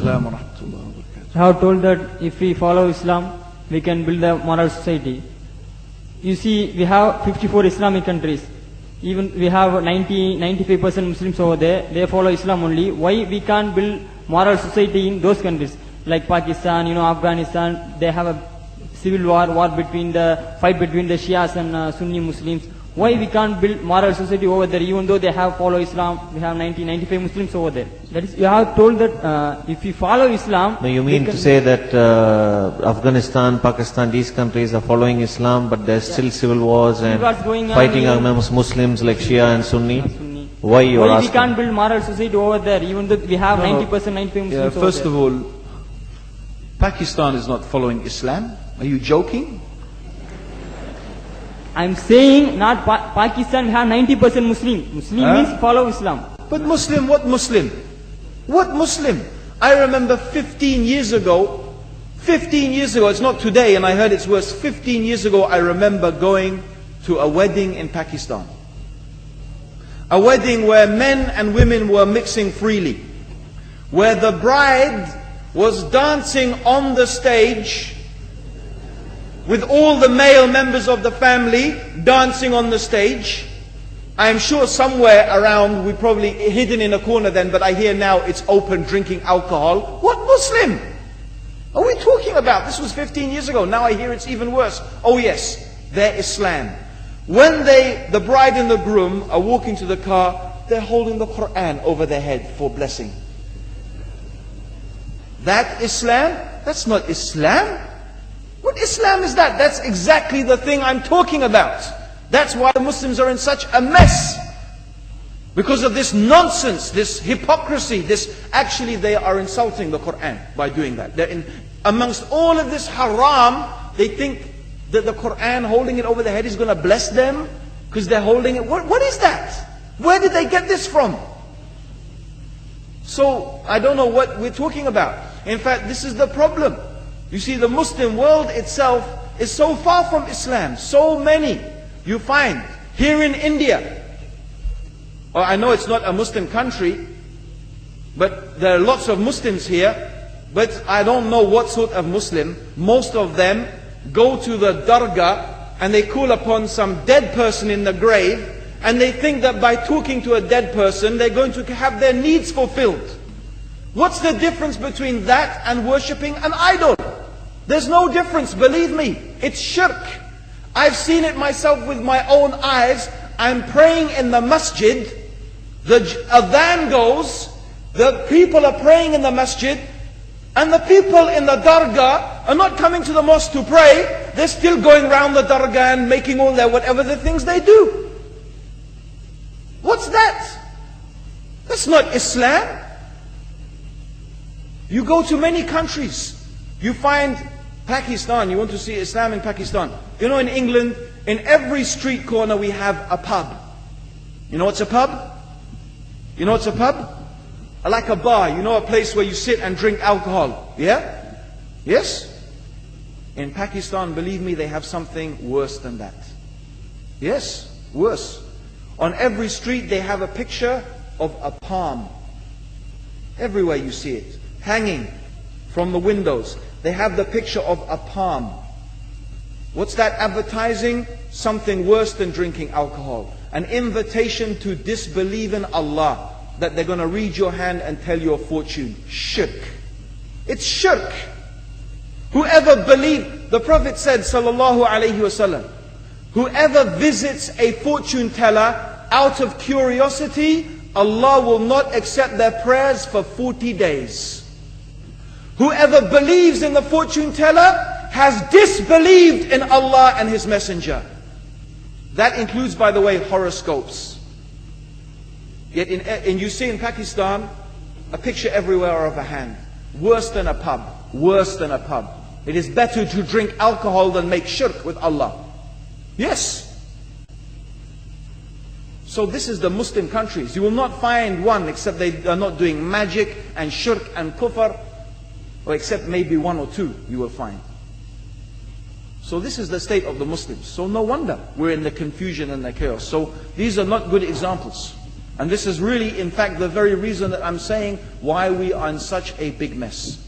As-salamu wa rahmatullahi wa barakatuh. I have told that if we follow Islam, we can build a moral society. You see, we have 54 Islamic countries. Even we have 95% Muslims over there. They follow Islam only. Why we can't build moral society in those countries? Like Pakistan, Afghanistan, they have a civil war between the Shias and Sunni Muslims. Why we can't build moral society over there, even though they have follow Islam? We have 95 Muslims over there. That is, you have told that if we follow Islam... No, you mean to say that Afghanistan, Pakistan, these countries are following Islam, but there's still civil wars and fighting amongst Muslims like Shia and Sunni? Why you are asking? We can't build moral society over there, even though we have 90%, 95 Muslims over there? First of all, Pakistan is not following Islam. Are you joking? I'm saying not Pakistan, we have 90% Muslim. Muslim means follow Islam. But Muslim, what Muslim? What Muslim? I remember 15 years ago, it's not today and I heard it's worse. 15 years ago I remember going to a wedding in Pakistan. A wedding where men and women were mixing freely. Where the bride was dancing on the stage with all the male members of the family dancing on the stage. I am sure somewhere around, we probably hidden in a corner then, but I hear now it's open, drinking alcohol. What Muslim are we talking about? This was 15 years ago. Now I hear it's even worse. Oh yes, they're Islam. When the bride and the groom are walking to the car, they're holding the Quran over their head for blessing. That Islam? That's not Islam. What Islam is that? That's exactly the thing I'm talking about. That's why the Muslims are in such a mess. Because of this nonsense, this hypocrisy, actually they are insulting the Quran by doing that. Amongst all of this haram, they think that the Quran, holding it over their head, is going to bless them because they're holding it. What is that? Where did they get this from? So, I don't know what we're talking about. In fact, this is the problem. You see, the Muslim world itself is so far from Islam. So many you find here in India. Or I know it's not a Muslim country, but there are lots of Muslims here. But I don't know what sort of Muslim. Most of them go to the dargah and they call upon some dead person in the grave, and they think that by talking to a dead person they're going to have their needs fulfilled. What's the difference between that and worshipping an idol? There's no difference, believe me. It's shirk. I've seen it myself with my own eyes. I'm praying in the masjid. The adhan goes. The people are praying in the masjid. And the people in the dargah are not coming to the mosque to pray. They're still going around the dargah and making all their whatever the things they do. What's that? That's not Islam. You go to many countries. You find Pakistan, you want to see Islam in Pakistan. You know, in England, in every street corner we have a pub. You know what's a pub? You know what's a pub? Like a bar, you know, a place where you sit and drink alcohol. Yeah? Yes? In Pakistan, believe me, they have something worse than that. Yes, worse. On every street they have a picture of a palm. Everywhere you see it, hanging from the windows. They have the picture of a palm. What's that advertising? Something worse than drinking alcohol. An invitation to disbelieve in Allah. That they're going to read your hand and tell your fortune. Shirk. It's shirk. Whoever believed, the Prophet said, sallallahu alaihi wasallam, whoever visits a fortune teller out of curiosity, Allah will not accept their prayers for 40 days. Whoever believes in the fortune teller has disbelieved in Allah and His Messenger. That includes, by the way, horoscopes. Yet you see in Pakistan a picture everywhere of a hand. Worse than a pub. Worse than a pub. It is better to drink alcohol than make shirk with Allah. Yes. So this is the Muslim countries. You will not find one except they are not doing magic and shirk and kufr. Or except maybe one or two you will find. So this is the state of the Muslims. So no wonder we're in the confusion and the chaos. So these are not good examples. And this is really, in fact, the very reason that I'm saying why we are in such a big mess.